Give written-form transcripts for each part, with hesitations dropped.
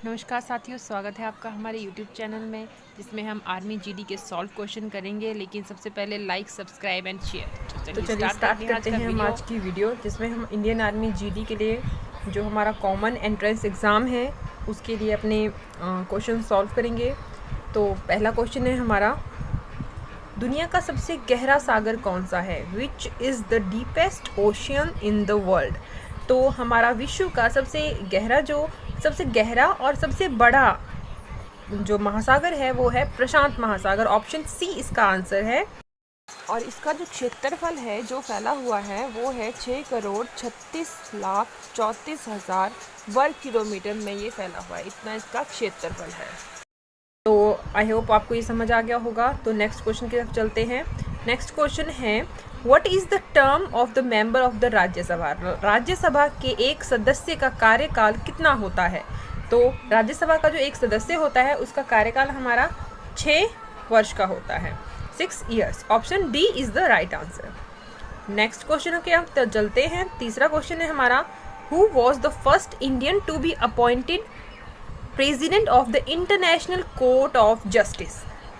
नमस्कार साथियों, स्वागत है आपका हमारे YouTube चैनल में, जिसमें हम आर्मी जीडी के सॉल्व क्वेश्चन करेंगे। लेकिन सबसे पहले लाइक, सब्सक्राइब एंड शेयर। तो चलिए स्टार्ट करते हैं हम आज की वीडियो, जिसमें हम इंडियन आर्मी जीडी के लिए जो हमारा कॉमन एंट्रेंस एग्ज़ाम है उसके लिए अपने क्वेश्चन सॉल्व करेंगे। तो पहला क्वेश्चन है हमारा, दुनिया का सबसे गहरा सागर कौन सा है? विच is the deepest ocean in the world? तो हमारा विश्व का सबसे गहरा और सबसे बड़ा जो महासागर है वो है प्रशांत महासागर। ऑप्शन सी इसका आंसर है। और इसका जो क्षेत्रफल है जो फैला हुआ है वो है 6,36,34,000 वर्ग किलोमीटर में ये फैला हुआ है। इतना इसका क्षेत्रफल है। तो आई होप आपको ये समझ आ गया होगा। तो नेक्स्ट क्वेश्चन की तरफ चलते हैं। नेक्स्ट क्वेश्चन है, what is the term of the member of the Rajya Sabha? Rajya Sabha के एक सदस्य का कार्यकाल कितना होता है? तो राज्यसभा का जो एक सदस्य होता है उसका कार्यकाल हमारा 6 वर्ष का होता है, 6 years। Option D is the right answer. Next question के हम चलते हैं। तीसरा क्वेश्चन है हमारा, who was the first Indian to be appointed president of the international court of justice?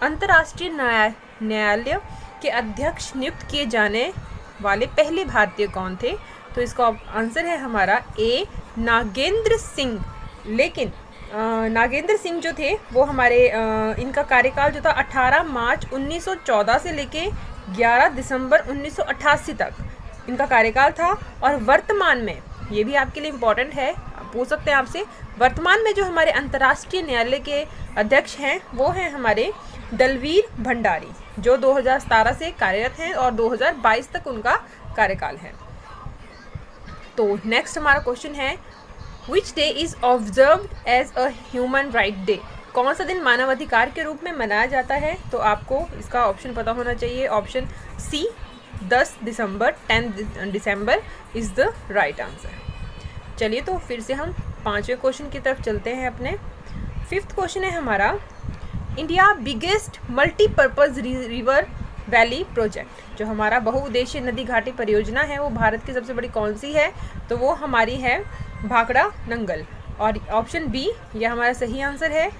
अंतर्राष्ट्रीय न्यायालय के अध्यक्ष नियुक्त किए जाने वाले पहले भारतीय कौन थे? तो इसका आंसर है हमारा ए, नागेंद्र सिंह। लेकिन नागेंद्र सिंह जो थे वो हमारे इनका कार्यकाल जो था 18 मार्च 1914 से लेके 11 दिसंबर 1988 तक इनका कार्यकाल था। और वर्तमान में, ये भी आपके लिए इम्पोर्टेंट है, पूछ सकते हैं आपसे, वर्तमान में जो हमारे अंतर्राष्ट्रीय न्यायालय के अध्यक्ष हैं वो हैं हमारे दलवीर भंडारी, जो 2017 से कार्यरत हैं और 2022 तक उनका कार्यकाल है। तो नेक्स्ट हमारा क्वेश्चन है, which day is observed as a human right day? कौन सा दिन मानवाधिकार के रूप में मनाया जाता है? तो आपको इसका ऑप्शन पता होना चाहिए। Option C 10 December, 10 December is the right answer. चलिए तो फिर से हम 5वें क्वेश्चन की तरफ चलते हैं अपने। 5th क्वेश्चन है हमारा, India biggest multipurpose river valley project, जो हमारा बहुउद्देशीय नदी घाटी परियोजना है वो भारत की सबसे बड़ी कौन सी है? तो वो हमारी है भाखड़ा नंगल। और ऑप्शन बी ये हमारा सही आंसर है।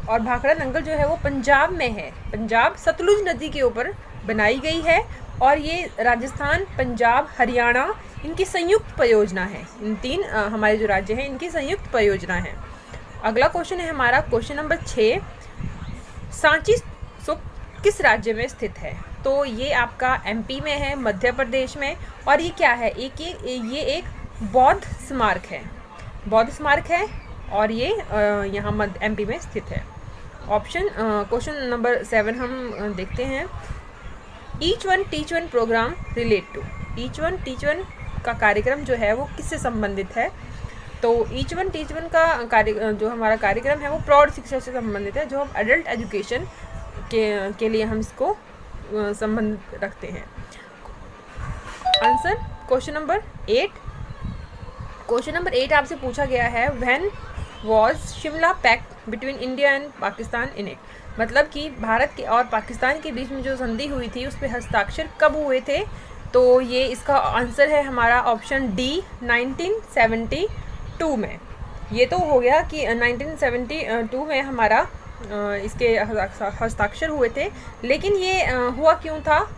और भाखड़ा नंगल जो है वो पंजाब में है। पंजाब सतलुज नदी के ऊपर बनाई गई है और ये राजस्थान, पंजाब, हरियाणा इनकी संयुक्त परियोजना है। इन 3 हमारे जो राज्य हैं इनकी संयुक्त परियोजना है। अगला क्वेश्चन है हमारा क्वेश्चन नंबर 6, सांची स्तूप किस राज्य में स्थित है? तो ये आपका एमपी में है, मध्य प्रदेश में। और ये क्या है? ये एक बौद्ध स्मारक है, बौद्ध स्मारक है और ये यहाँ एमपी में स्थित है। ऑप्शन क्वेश्चन नंबर 7 हम देखते हैं। Each one teach one program relate to? Each one teach one का कार्यक्रम जो है वो किससे संबंधित है? तो ईच वन टीच वन का जो हमारा कार्यक्रम है वो प्रौढ़ शिक्षा से संबंधित है, जो हम एडल्ट एजुकेशन के लिए हम इसको संबंध रखते हैं। Answer question number 8। Question number 8 आपसे पूछा गया है, when was Shimla pact between India and Pakistan in it? मतलब कि भारत के और पाकिस्तान के बीच में जो संधि हुई थी उस पर हस्ताक्षर कब हुए थे? तो ये इसका आंसर है हमारा ऑप्शन डी, 1972 में। ये तो हो गया कि 1972 में हमारा इसके हस्ताक्षर हुए थे। लेकिन ये हुआ क्यों था?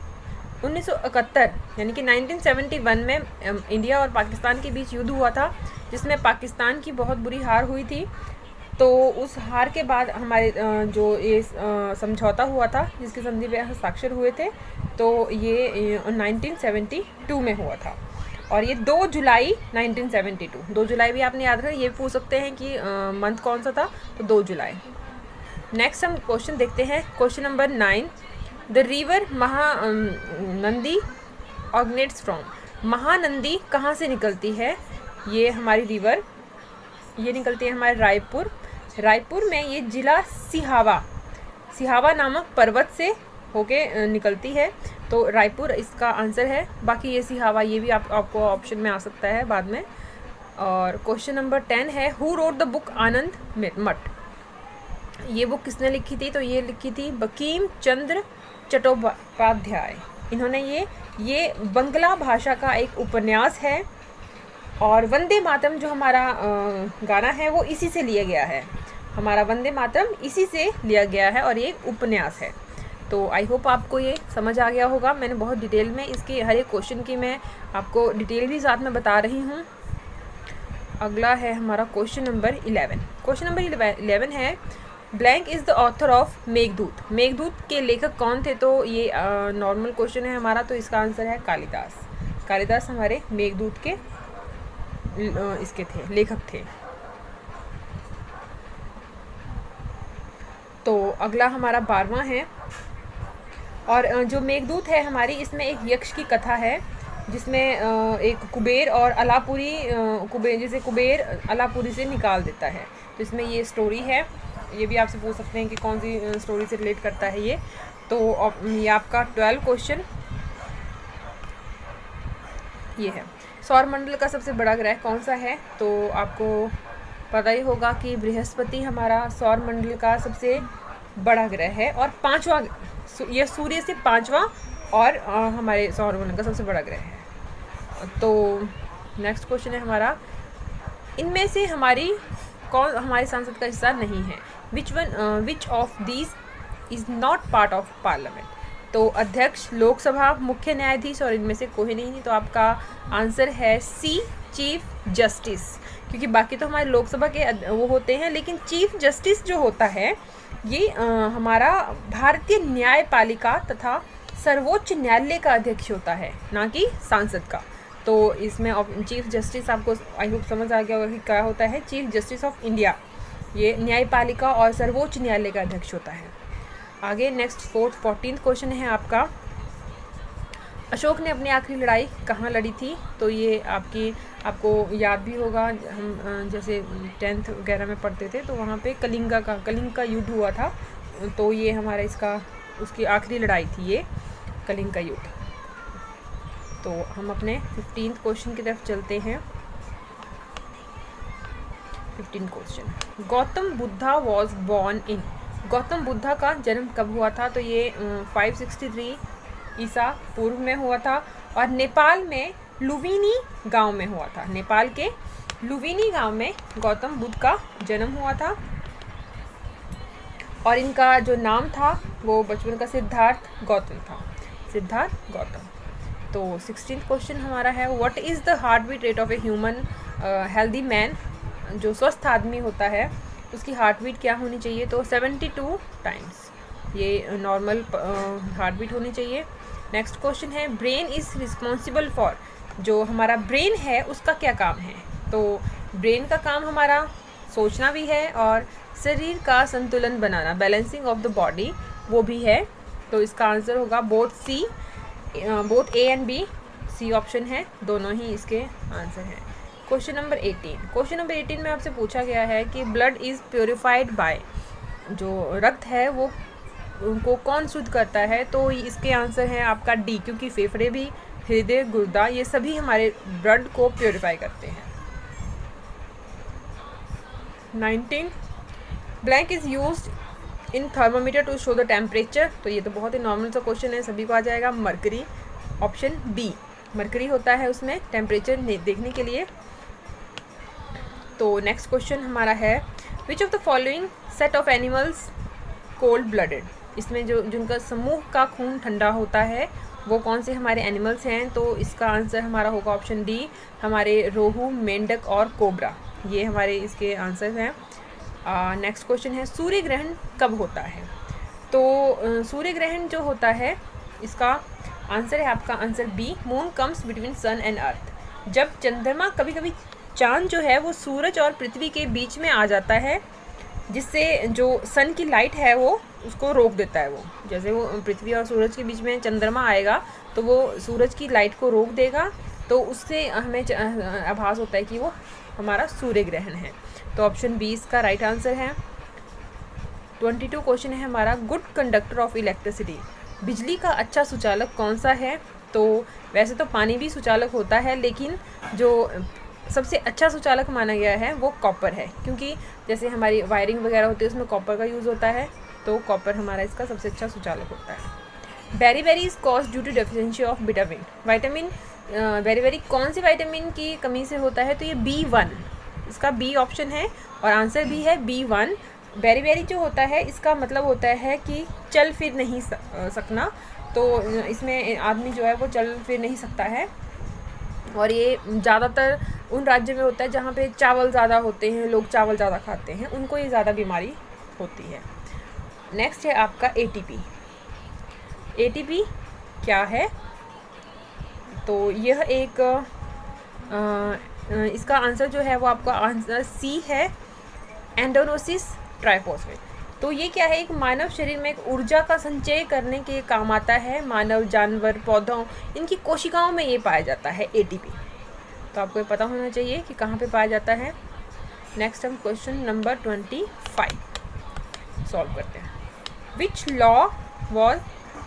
1971 यानी कि 1971 में इंडिया और पाकिस्तान के बीच युद्ध हुआ था, जिसमें पाकिस्तान की बहुत बुरी हार हुई थी। तो उस हार के बाद हमारे जो ये समझौता हुआ था जिसके संधि पे हस्ताक्षर हुए थे, तो ये 1972 में हुआ था। और ये 2 जुलाई 1972, 2 जुलाई भी आपने याद रखा। ये पूछ सकते हैं कि मंथ कौन सा था, तो 2 जुलाई। नेक्स्ट हम क्वेश्चन देखते हैं। क्वेश्चन नंबर 9, the river Mahanadi originates from? Mahanadi कहाँ से निकलती है? ये हमारी रिवर ये निकलती है हमारे रायपुर में। ये जिला सिहावा नामक पर्वत से होके निकलती है, तो रायपुर इसका आंसर है। बाकी ये सिहावा ये भी आपको ऑप्शन में आ सकता है बाद में। और क्वेश्चन नंबर 10 है, हु रोट द बुक आनंद मठ? ये बुक किसने लिखी थी? तो ये लिखी थी बंकिम चंद्र चट्टोपाध्याय। इन्होंने ये बंगला भाषा का एक उपन्यास है और वंदे मातरम जो हमारा गाना है वो इसी से लिया गया है। हमारा वंदे मातरम इसी से लिया गया है और ये एक उपन्यास है। तो आई होप आपको ये समझ आ गया होगा। मैंने बहुत डिटेल में इसके हर एक क्वेश्चन की मैं आपको डिटेल भी साथ में बता रही हूँ। अगला है हमारा क्वेश्चन नंबर 11। क्वेश्चन नंबर 11 है, blank is the author of Meghdoot. Meghdoot के लेखक कौन थे? तो ये नॉर्मल क्वेश्चन है हमारा, तो इसका आंसर है कालिदास। कालिदास हमारे मेघदूत के इसके थे, लेखक थे। तो अगला हमारा 12वां है, और जो मेघदूत है हमारी, इसमें एक यक्ष की कथा है जिसमें एक कुबेर और अलापुरी, कुबेर अलापुरी से निकाल देता है। तो इसमें ये स्टोरी है। ये भी आपसे पूछ सकते हैं कि कौन सी स्टोरी से रिलेट करता है ये। तो ये आपका 12 क्वेश्चन ये है, सौरमंडल का सबसे बड़ा ग्रह कौन सा है? तो आपको पता ही होगा कि बृहस्पति हमारा सौरमंडल का सबसे बड़ा ग्रह है और 5वां, यह सूर्य से 5वां और हमारे सौरमंडल का सबसे बड़ा ग्रह है। तो नेक्स्ट क्वेश्चन है हमारा, इनमें से हमारी कौन हमारे संसद का हिस्सा नहीं है? Which of these is not part of parliament? तो अध्यक्ष, लोकसभा, मुख्य न्यायाधीश और इनमें से कोई नहीं। तो आपका आंसर है सी, चीफ जस्टिस, क्योंकि बाकी तो हमारे लोकसभा के वो होते हैं, लेकिन चीफ जस्टिस जो होता है ये हमारा भारतीय न्यायपालिका तथा सर्वोच्च न्यायालय का अध्यक्ष होता है, ना कि सांसद का। तो इसमें चीफ जस्टिस आपको आई होप समझ आ गया होगा कि क्या होता है। चीफ जस्टिस ऑफ इंडिया ये न्यायपालिका और सर्वोच्च न्यायालय का अध्यक्ष होता है। आगे नेक्स्ट 14th क्वेश्चन है आपका, अशोक ने अपनी आखिरी लड़ाई कहाँ लड़ी थी? तो ये आपको याद भी होगा, हम जैसे 10th वगैरह में पढ़ते थे तो वहाँ पे कलिंग का युद्ध हुआ था। तो ये हमारा उसकी आखिरी लड़ाई थी ये कलिंग का युद्ध। तो हम अपने 15th क्वेश्चन की तरफ चलते हैं। 15th question, Gautam Buddha was born in. Gautam Buddha का जन्म कब हुआ था? तो ये 563 ईसा पूर्व में हुआ था और नेपाल में लुम्बिनी गांव में हुआ था। नेपाल के लुम्बिनी गांव में गौतम बुद्ध का जन्म हुआ था और इनका जो नाम था वो बचपन का सिद्धार्थ गौतम था, सिद्धार्थ गौतम। तो 16th क्वेश्चन हमारा है, what is the heart beat rate of a human healthy man? जो स्वस्थ आदमी होता है उसकी हार्ट बीट क्या होनी चाहिए? तो 72 टाइम्स ये नॉर्मल हार्ट बीट होनी चाहिए। नेक्स्ट क्वेश्चन है, ब्रेन इज़ रिस्पॉन्सिबल फॉर। जो हमारा ब्रेन है उसका क्या काम है? तो ब्रेन का काम हमारा सोचना भी है और शरीर का संतुलन बनाना, बैलेंसिंग ऑफ द बॉडी, वो भी है। तो इसका आंसर होगा both A and B. C option है, दोनों ही इसके आंसर हैं। क्वेश्चन नंबर 18 में आपसे पूछा गया है कि ब्लड इज़ प्योरीफाइड बाय। जो रक्त है वो उनको कौन शुद्ध करता है? तो इसके आंसर है आपका डी, क्योंकि फेफड़े भी, हृदय, गुर्दा, ये सभी हमारे ब्लड को प्योरीफाई करते हैं। 19 blank is used in thermometer to show the temperature. तो ये तो बहुत ही नॉर्मल सा क्वेश्चन है, सभी को आ जाएगा। मरकरी, ऑप्शन बी, मरकरी होता है उसमें टेम्परेचर देखने के लिए। तो नेक्स्ट क्वेश्चन हमारा है, which of the following set of animals cold blooded? इसमें जिनका समूह का खून ठंडा होता है वो कौन से हमारे एनिमल्स हैं? तो इसका आंसर हमारा होगा ऑप्शन डी, हमारे रोहू, मेंढक और कोबरा, ये हमारे इसके आंसर हैं। नेक्स्ट क्वेश्चन है, सूर्य ग्रहण कब होता है? तो सूर्य ग्रहण जो होता है इसका आंसर है आपका answer B, moon comes between sun and earth. जब चंद्रमा, कभी कभी चांद जो है वो सूरज और पृथ्वी के बीच में आ जाता है, जिससे जो सन की लाइट है वो उसको रोक देता है। वो जैसे वो पृथ्वी और सूरज के बीच में चंद्रमा आएगा तो वो सूरज की लाइट को रोक देगा, तो उससे हमें आभास होता है कि वो हमारा सूर्य ग्रहण है। तो ऑप्शन बी इसका राइट आंसर है। 22 क्वेश्चन है हमारा, गुड कंडक्टर ऑफ इलेक्ट्रिसिटी। बिजली का अच्छा सुचालक कौन सा है? तो वैसे तो पानी भी सुचालक होता है, लेकिन जो सबसे अच्छा सुचालक माना गया है वो कॉपर है, क्योंकि जैसे हमारी वायरिंग वगैरह होती है उसमें कॉपर का यूज़ होता है, तो कॉपर हमारा इसका सबसे अच्छा सुचालक होता है। Beriberi is cause due to deficiency of vitamin. Vitamin beriberi कौन सी विटामिन की कमी से होता है? तो ये B1, इसका बी ऑप्शन है और आंसर भी है B1। बेरी जो होता है इसका मतलब होता है कि चल फिर नहीं सकना, तो इसमें आदमी जो है वो चल फिर नहीं सकता है। और ये ज़्यादातर उन राज्यों में होता है जहाँ पे चावल ज़्यादा होते हैं, लोग चावल ज़्यादा खाते हैं, उनको ये ज़्यादा बीमारी होती है। नेक्स्ट है आपका ATP। ATP क्या है? तो यह एक इसका आंसर जो है वो आपका आंसर C है, एंडोनोसिस ट्राइफॉस्फेट। तो ये क्या है? एक मानव शरीर में एक ऊर्जा का संचय करने के काम आता है। मानव, जानवर, पौधों, इनकी कोशिकाओं में ये पाया जाता है ATP। तो आपको ये पता होना चाहिए कि कहाँ पे पाया जाता है। नेक्स्ट हम क्वेश्चन नंबर 25 सॉल्व करते हैं। Which law was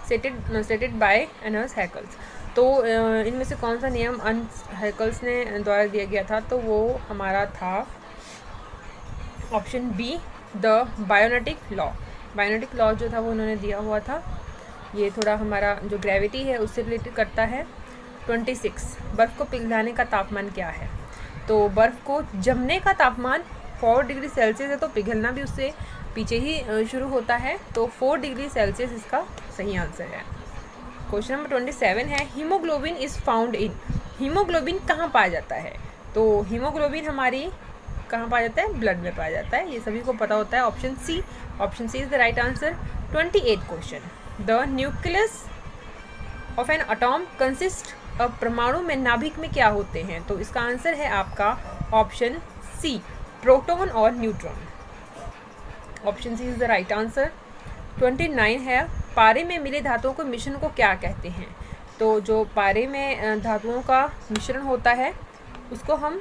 stated by Ernst Haeckel's. तो इनमें से कौन सा नियम अर्नस्ट हैकल्स ने द्वारा दिया गया था? तो वो हमारा था option B, the biogenetic law. Biogenetic law जो था वो उन्होंने दिया हुआ था। ये थोड़ा हमारा जो ग्रेविटी है उससे रिलेटेड करता है। 26, बर्फ़ को पिघलाने का तापमान क्या है? तो बर्फ़ को जमने का तापमान 4 डिग्री सेल्सियस है, तो पिघलना भी उससे पीछे ही शुरू होता है। तो 4 डिग्री सेल्सियस इसका सही आंसर है। क्वेश्चन नंबर 27 है, haemoglobin is found in. Haemoglobin कहाँ पाया जाता है? तो हीमोग्लोबिन हमारी कहाँ पाया जाता है? ब्लड में पाया जाता है। ये सभी को पता होता है। Option C is the right answer. 28 question, the nucleus of an atom consist. अब परमाणु में नाभिक में क्या होते हैं? तो इसका आंसर है आपका ऑप्शन C, प्रोटॉन और neutron. Option C is the right answer. 29 है, पारे में मिले धातुओं के मिश्रण को क्या कहते हैं? तो जो पारे में धातुओं का मिश्रण होता है उसको हम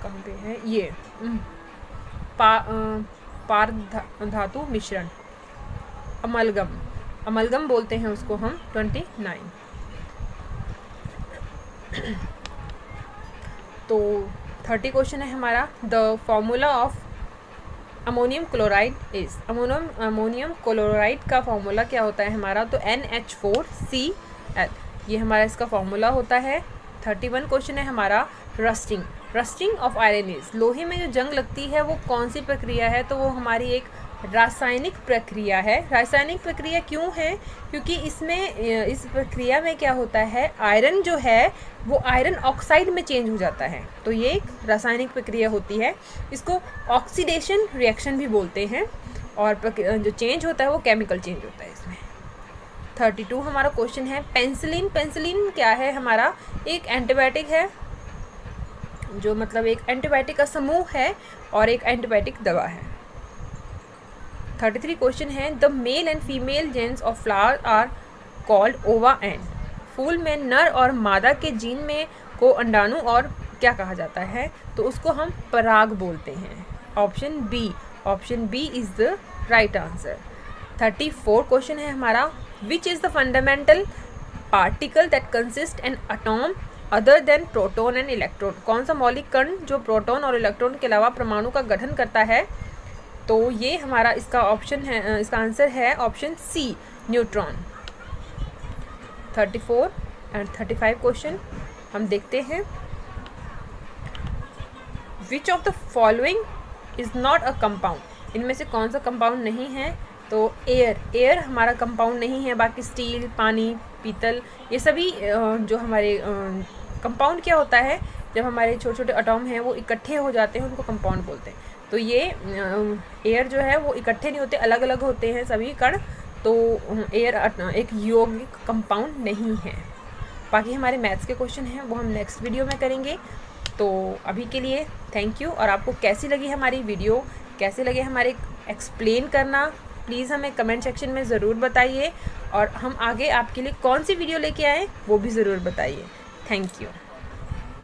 कहाँ पे है ये पार धातु मिश्रण, अमलगम बोलते हैं उसको हम। 29 तो 30 क्वेश्चन है हमारा, the formula of ammonium chloride is. Ammonium chloride का फॉर्मूला क्या होता है हमारा? तो NH4Cl, ये हमारा इसका फॉर्मूला होता है। 31 क्वेश्चन है हमारा, रस्टिंग ऑफ आयरन इज। लोहे में जो जंग लगती है वो कौन सी प्रक्रिया है? तो वो हमारी एक रासायनिक प्रक्रिया है। रासायनिक प्रक्रिया क्यों है? क्योंकि इसमें इस प्रक्रिया में क्या होता है, आयरन जो है वो आयरन ऑक्साइड में चेंज हो जाता है। तो ये एक रासायनिक प्रक्रिया होती है। इसको ऑक्सीडेशन रिएक्शन भी बोलते हैं। और जो चेंज होता है वो केमिकल चेंज होता है इसमें। 32 हमारा क्वेश्चन है, पेंसिलिन क्या है हमारा? एक एंटीबायोटिक है, जो मतलब एक एंटीबायोटिक का समूह है और एक एंटीबायोटिक दवा है। 33 क्वेश्चन है, the male and female genes of flower are called ova and. फूल में नर और मादा के जीन में को अंडाणु और क्या कहा जाता है? तो उसको हम पराग बोलते हैं। Option B is the right answer. 34 question है हमारा, which is the fundamental particle that consist an atom other than proton and electron. कौन सा मौलिक कण जो प्रोटॉन और इलेक्ट्रॉन के अलावा परमाणु का गठन करता है? तो ये हमारा इसका ऑप्शन है, इसका आंसर है option C, neutron. 34 and 35 question हम देखते हैं, which of the following is not a compound. इनमें से कौन सा कंपाउंड नहीं है? तो एयर हमारा कंपाउंड नहीं है। बाकी स्टील, पानी, पीतल, ये सभी जो हमारे कंपाउंड क्या होता है, जब हमारे छोटे छोटे एटॉम हैं वो इकट्ठे हो जाते हैं उनको कंपाउंड बोलते हैं। तो ये एयर जो है वो इकट्ठे नहीं होते, अलग अलग होते हैं सभी कण। तो एयर एक यौगिक कंपाउंड नहीं है। बाकी हमारे मैथ्स के क्वेश्चन हैं वो हम नेक्स्ट वीडियो में करेंगे। तो अभी के लिए थैंक यू। और आपको कैसी लगी हमारी वीडियो, कैसे लगे हमारे एक्सप्लेन करना, प्लीज़ हमें कमेंट सेक्शन में ज़रूर बताइए। और हम आगे आपके लिए कौन सी वीडियो लेके आएँ वो भी ज़रूर बताइए। Thank you.